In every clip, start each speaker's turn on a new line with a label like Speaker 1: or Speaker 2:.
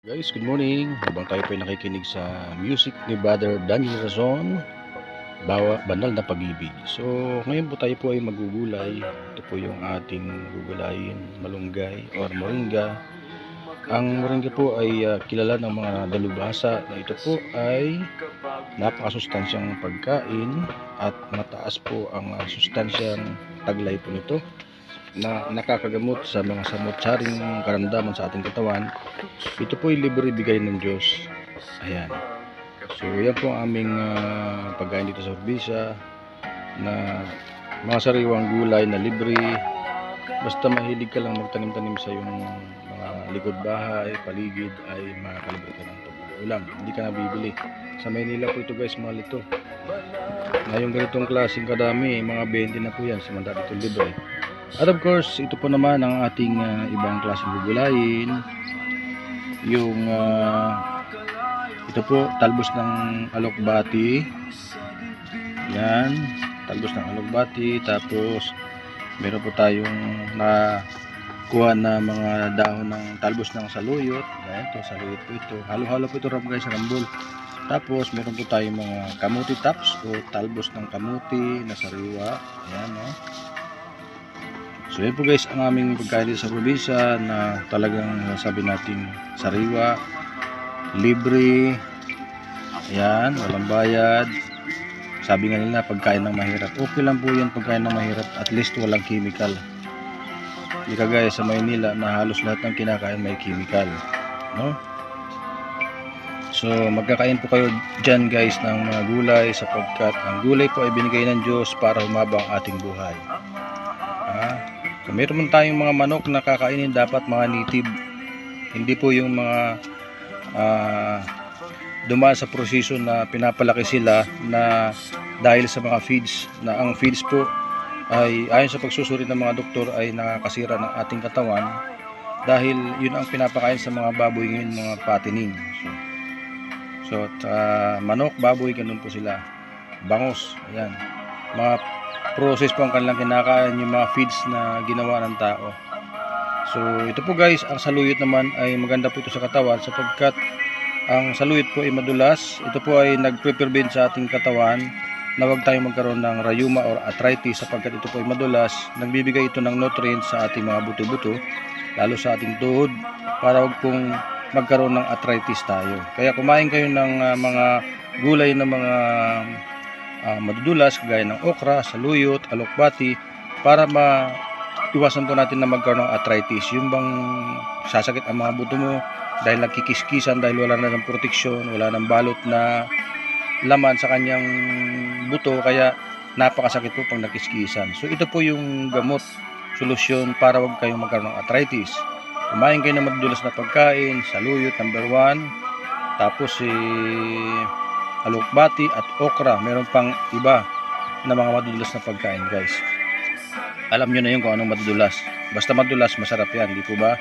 Speaker 1: Guys, good morning. Habang tayo po ay nakikinig sa music ni Brother Daniel Razon, Banal na Pag-ibig. So, ngayon po tayo po ay magugulay. Ito po yung ating gugulayin, malunggay or moringa. Ang moringa po ay kilala ng mga dalubhasa na ito po ay napakasustansyang pagkain at mataas po ang sustansyang taglay po nito na nakakagamot sa mga samot-saring karamdaman sa ating katawan. Ito po ay libre bigay ng Diyos. Ayan. So yan po ang aming pagkain dito sa Urbisa na mga sariwang gulay na libre. Basta mahilig ka lang magtanim-tanim sa iyong mga likod bahay, paligid ay makakalibre ka ng pag-ulam. Hindi ka na bibili. Sa Maynila po ito guys, mahal ito. Ngayong ganitong klaseng kadami, mga 20 na po yan. Samantala ito libre. At of course, ito po naman ang ating ibang klaseng gugulayin. Yung ito po, talbos ng alokbati. Yan, talbos ng alokbati. Tapos, meron po tayong nakuha na mga dahon ng talbos ng saluyot. Yan, ito, saluyot po ito. Halo-halo po ito guys, rambol. Tapos, meron po tayong mga kamuti tops o talbos ng kamuti na sariwa. Ayan, no? So yan po guys ang aming pagkain dito sa probinsya na talagang sabi natin sariwa, libre, yan, walang bayad. Sabi nga nila pagkain ng mahirap, okay lang po yan pagkain ng mahirap, at least walang chemical. Hindi kagaya sa Maynila na halos lahat ng kinakain may chemical, no? So magkakain po kayo dyan guys ng mga gulay sapagkat ang gulay po ay binigay ng Diyos para humaba ang ating buhay. Kung meron tayong mga manok na kakainin, dapat mga native, hindi po yung mga dumaan sa proseso na pinapalaki sila na dahil sa mga feeds, na ang feeds po ay ayon sa pagsusuri ng mga doktor ay nakakasira ng ating katawan dahil yun ang pinapakain sa mga baboy ngayon, mga patining. So manok, baboy, ganun po sila. Bangos, ayan, mga process po ang kanilang kinakain, yung mga feeds na ginawa ng tao. So ito po guys, ang saluyot naman ay maganda po ito sa katawan sapagkat ang saluyot po ay madulas. Ito po ay nagpe-prevent sa ating katawan na huwag tayong magkaroon ng rheuma or arthritis sapagkat ito po ay madulas. Nagbibigay ito ng nutrients sa ating mga buto-buto, lalo sa ating tuhod, para huwag pong magkaroon ng arthritis tayo. Kaya kumain kayo ng mga gulay na mga madudulas kagaya ng okra, saluyot, alokbati para maiwasan po natin na magkaroon ng arthritis. Yung bang sasakit ang mga buto mo dahil nagkikiskisan, dahil wala na ng proteksyon, wala ng balot na laman sa kanyang buto, kaya napakasakit po pag nagkiskisan. So ito po yung gamot, solusyon para wag kayong magkaroon ng arthritis. Kumain kayo ng madudulas na pagkain, saluyot number 1, tapos alokbati at okra. Meron pang iba na mga madudulas na pagkain guys. Alam nyo na yun kung anong madudulas. Basta madulas, masarap yan, di po ba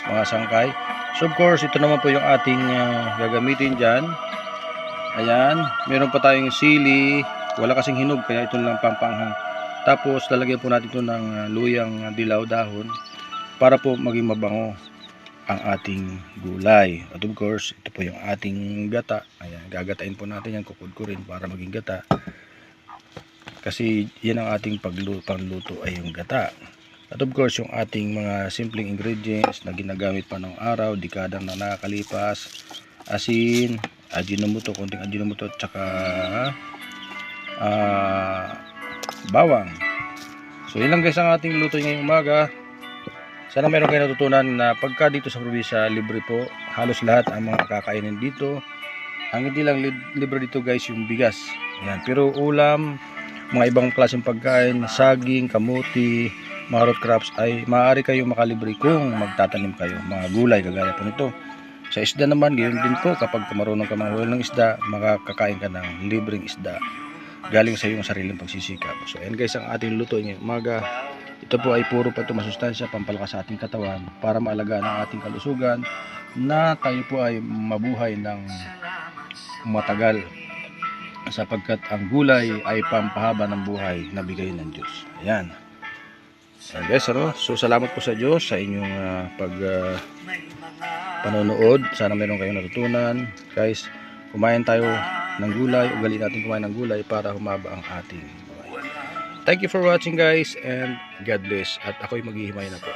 Speaker 1: mga sangkay? So of course, ito naman po yung ating gagamitin dyan. Ayan, meron pa tayong sili. Wala kasing hinog, kaya ito lang pampanghang. Tapos lalagyan po natin ito ng luyang dilaw dahon para po maging mabango ang ating gulay. At of course, ito po yung ating gata. Ayan, gagatain po natin yan, kukudkurin para maging gata. Kasi yan ang ating pangluto ay yung gata. At of course, yung ating mga simpleng ingredients na ginagamit pa ng araw, dekadang na nakakalipas. Asin, ajinomoto, konting ajinomoto, at saka bawang. So yun lang guys ang ating luto ngayong umaga. Sana meron kayo natutunan na pagka dito sa probinsya, libre po halos lahat ang mga kakainin dito. Ang hindi lang libre dito guys yung bigas. Ayan. Pero ulam, mga ibang klaseng pagkain, saging, kamuti, mga root crops ay maaari kayong makalibre kung magtatanim kayo. Mga gulay kagaya po nito. Sa isda naman, gayon din po, kapag marunong ka manghuli ng isda, makakakain ka ng libreng isda galing sa iyong sariling pagsisikap. So ayan guys ang ating luto ngayong umaga. Ito po ay puro pa ito masustansya, pampalakas sa ating katawan para maalagaan ang ating kalusugan na tayo po ay mabuhay ng matagal sapagkat ang gulay ay pampahaba ng buhay na bigay ng Diyos. Ayan. Guys, ano? So salamat po sa Diyos sa inyong panonood. Sana meron kayong natutunan. Guys, kumain tayo ng gulay. Ugali natin kumain ng gulay para humaba ang ating buhay. Thank you for watching guys and God bless. At ako'y maghihimay na po.